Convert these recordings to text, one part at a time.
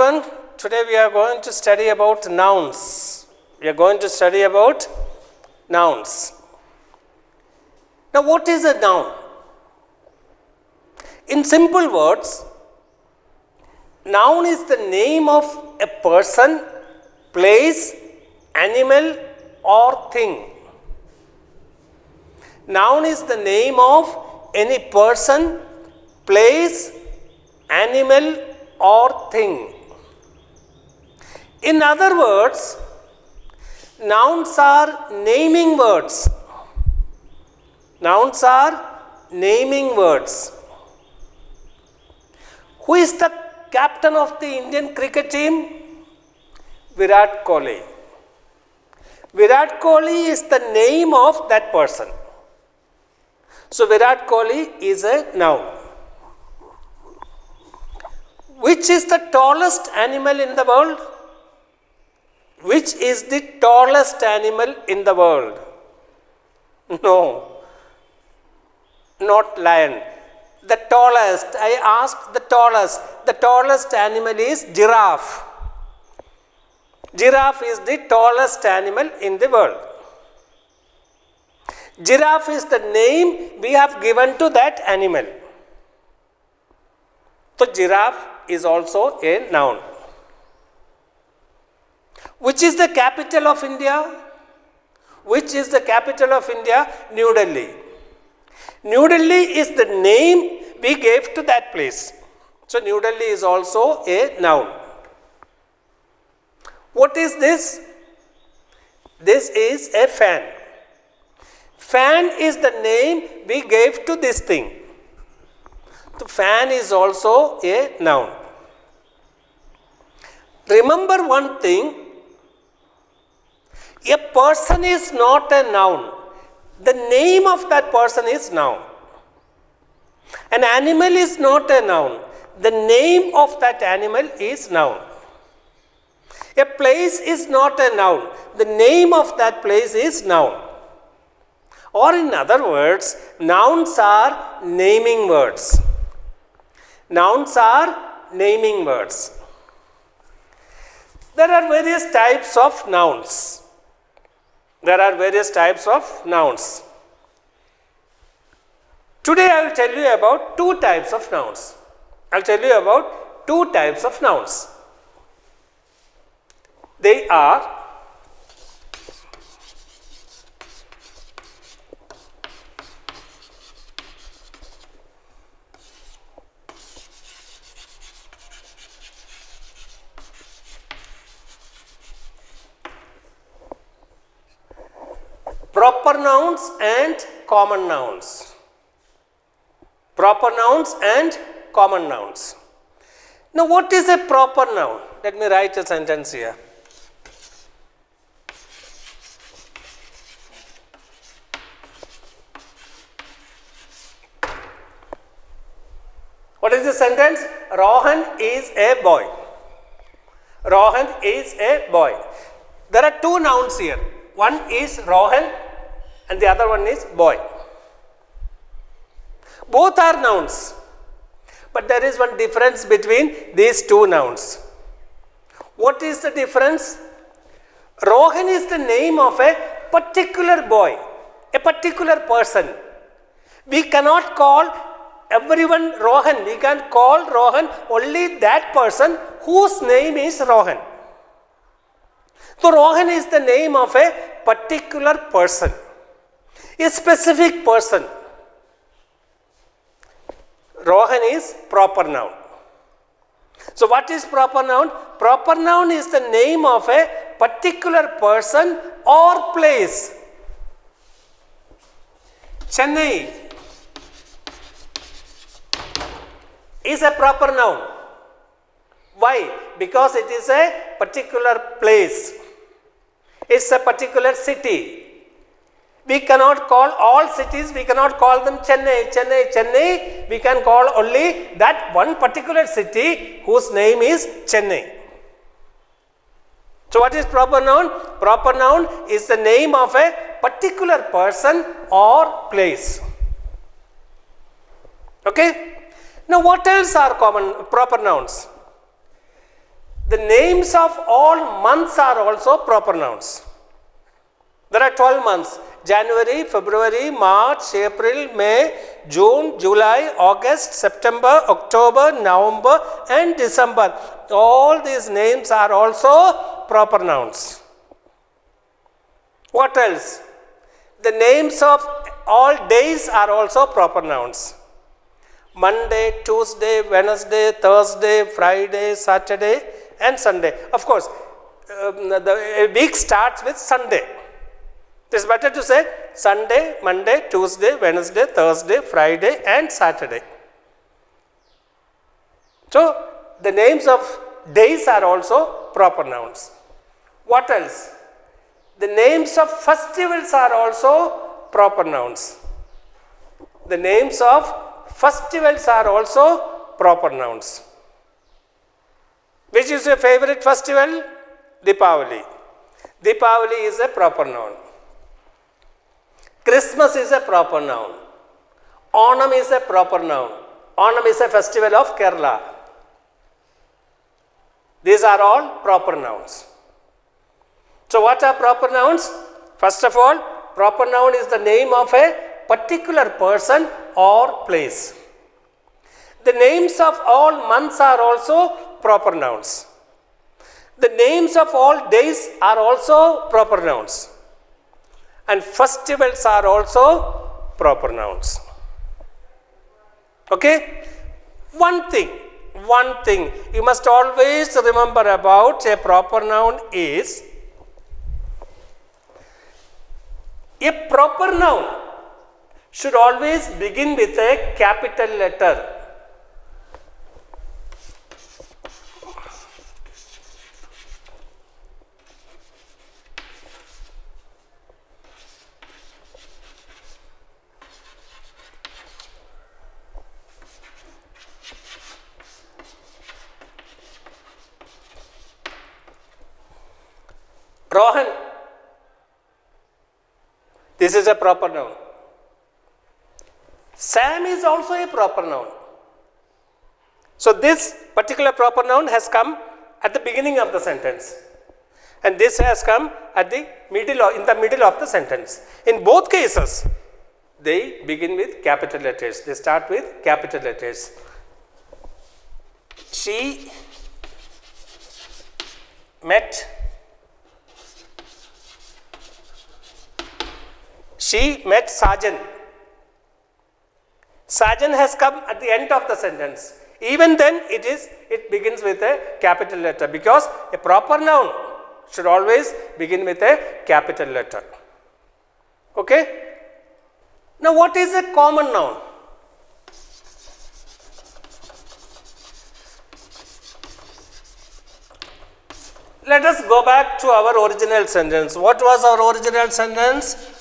everyone. Today we are going to study about nouns. We are going to study about nouns. Now, what is a noun? In simple words, noun is the name of a person, place, animal or thing. Noun is the name of any person, place, animal or thing. In other words, nouns are naming words. Nouns are naming words. Who is the captain of the Indian cricket team? Virat Kohli. Virat Kohli is the name of that person. So Virat Kohli is a noun. Which is the tallest animal in the world? Which is the tallest animal in the world? No, not lion. The tallest, I asked the tallest. The tallest animal is giraffe. Giraffe is the tallest animal in the world. Giraffe is the name we have given to that animal. So giraffe is also a noun. Which is the capital of India? Which is the capital of India? New Delhi. New Delhi is the name we gave to that place. So New Delhi is also a noun. What is this? This is a fan. Fan is the name we gave to this thing. So fan is also a noun. Remember one thing, a person is not a noun. The name of that person is noun. An animal is not a noun. The name of that animal is noun. A place is not a noun. The name of that place is noun. Or in other words, nouns are naming words. Nouns are naming words. There are various types of nouns. There are various types of nouns. Today I will tell you about two types of nouns. I will tell you about two types of nouns. They are proper nouns and common nouns. Proper nouns and common nouns. Now, what is a proper noun? Let me write a sentence here. What is the sentence? Rohan is a boy. Rohan is a boy. There are two nouns here. One is Rohan and the other one is boy. Both are nouns. But there is one difference between these two nouns. What is the difference? Rohan is the name of a particular boy, a particular person. We cannot call everyone Rohan. We can call Rohan only that person whose name is Rohan. So Rohan is the name of a particular person, a specific person. Rohan is proper noun. So what is proper noun? Proper noun is the name of a particular person or place. Chennai is a proper noun. Why? Because it is a particular place. It's a particular city. We cannot call all cities, we cannot call them Chennai, Chennai, Chennai. We can call only that one particular city whose name is Chennai. So what is proper noun? Proper noun is the name of a particular person or place. Okay? Now what else are proper nouns? The names of all months are also proper nouns. There are 12 months: January, February, March, April, May, June, July, August, September, October, November and December. All these names are also proper nouns. What else? The names of all days are also proper nouns. Monday, Tuesday, Wednesday, Thursday, Friday, Saturday and Sunday. Of course, the week starts with Sunday. It is better to say Sunday, Monday, Tuesday, Wednesday, Thursday, Friday and Saturday. So, the names of days are also proper nouns. What else? The names of festivals are also proper nouns. The names of festivals are also proper nouns. Which is your favorite festival? Deepavali. Deepavali is a proper noun. Christmas is a proper noun. Onam is a proper noun. Onam is a festival of Kerala. These are all proper nouns. So what are proper nouns? First of all, proper noun is the name of a particular person or place. The names of all months are also proper nouns. The names of all days are also proper nouns. And festivals are also proper nouns. Okay? One thing you must always remember about a proper noun is, a proper noun should always begin with a capital letter. Rohan, this is a proper noun. Sam is also a proper noun. So this particular proper noun has come at the beginning of the sentence, and this has come at the middle in the middle of the sentence. In both cases, they begin with capital letters. They start with capital letters. She met Sajan. Sajan has come at the end of the sentence. Even then it begins with a capital letter, because a proper noun should always begin with a capital letter. Okay? Now what is a common noun? Let us go back to our original sentence. What was our original sentence?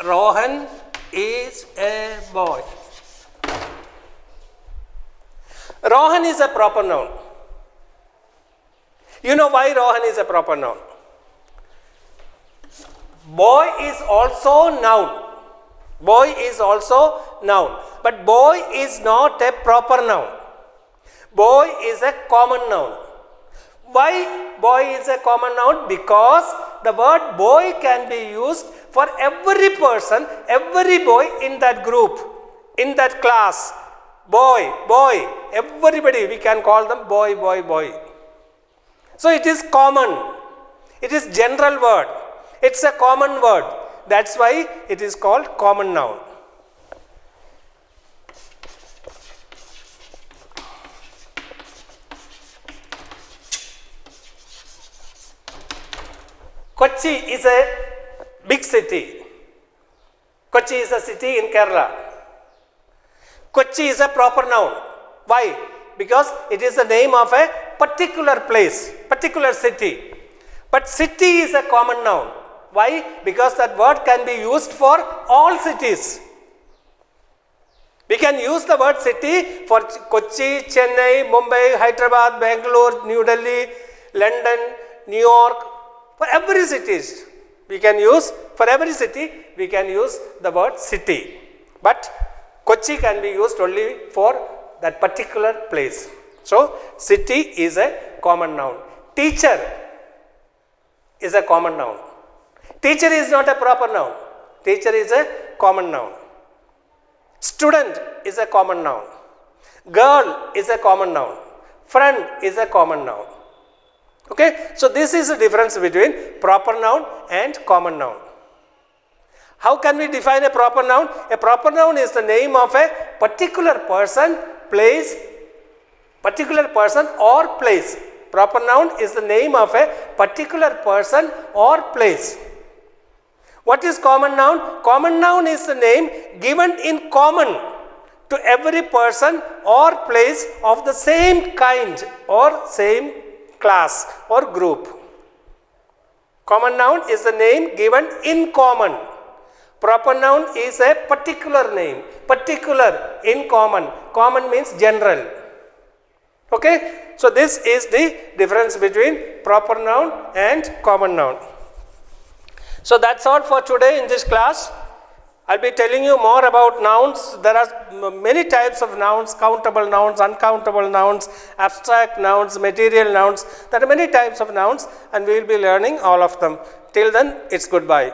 Rohan is a boy. Rohan is a proper noun. You know why Rohan is a proper noun? Boy is also noun. Boy is also noun. But boy is not a proper noun. Boy is a common noun. Why boy is a common noun? Because the word boy can be used for every person, every boy in that group, in that class. Boy, everybody, we can call them boy, boy, boy. So it is common. It is general word. It's a common word. That's why it is called common noun. Kochi is a big city. Kochi is a city in Kerala. Kochi is a proper noun. Why? Because it is the name of a particular place, particular city. But city is a common noun. Why? Because that word can be used for all cities. We can use the word city for Kochi, Chennai, Mumbai, Hyderabad, Bangalore, New Delhi, London, New York. For every city, we can use the word city. But Kochi can be used only for that particular place. So city is a common noun. Teacher is a common noun. Teacher is not a proper noun. Teacher is a common noun. Student is a common noun. Girl is a common noun. Friend is a common noun. Okay, so this is the difference between proper noun and common noun. How can we define a proper noun? A proper noun is the name of a particular person, place, particular person or place. Proper noun is the name of a particular person or place. What is common noun? Common noun is the name given in common to every person or place of the same kind or same class or group. Common noun is the name given in common. Proper noun is a particular name. Particular, in common. Common means general. Okay? So this is the difference between proper noun and common noun. So that's all for today in this class. I'll be telling you more about nouns. There are many types of nouns, countable nouns, uncountable nouns, abstract nouns, material nouns. There are many types of nouns and we will be learning all of them. Till then, it's goodbye.